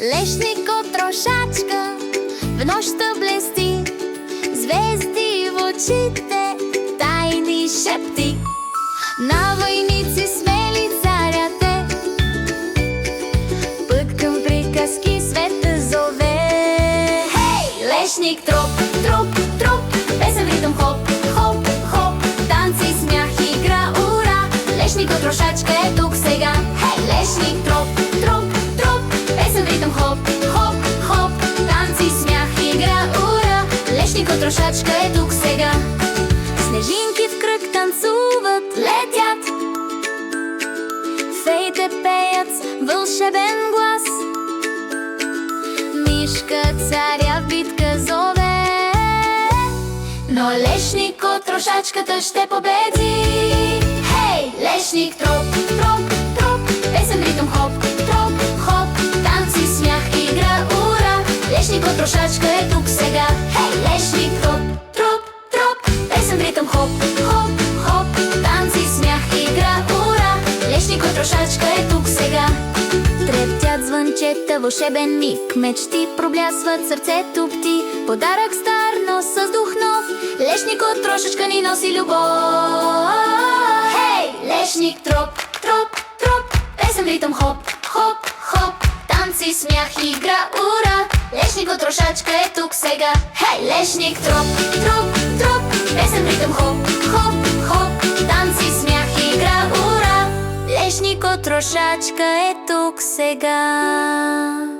Лешнико трошачка в нощта блести, звезди в очите, тайни шепти. На войници смели царят е, път към приказки света зове. Хей! Лешник троп, троп, троп, песен в ритъм хоп, хоп, хоп, танци, смях, игра, ура! Лешнико трошачка е тук сега. Хей! Лешник троп, троп, троп, песен в ритъм хоп, хоп, хоп, танци, смях, игра, ура! Лешнико трошачка е тук сега. Снежинки в кръг танцуват, летят, феите пеят с вълшебен глас. Мишка царя в битка зове, но Лешнико трошачката ще победи. Хей! Лешник троп, троп, троп, песен ритъм хоп, троп, хоп, танци, смях, игра, ура! Лешнико трошачка е тук сега. Хей! Лешник троп, троп, троп, песен ритъм хоп, хоп, хоп, танци, смях, игра, ура! Лешнико трошачка е тук сега. Трептят звънчета, вълшебен миг, мечти проблясват, сърцето пти. Подарък стар, но с дух нов, Лешнико трошачка ни носи любов. Хей! Лешник троп, троп, троп, песен ритъм хоп, хоп, хоп, танци, смях, игра, ура! Лешнико трошачка е тук сега. Хей! Лешник троп, троп, троп, песен ритъм хоп, хоп, хоп, танци, смях, игра, ура! Лешнико трошачка е тук сега.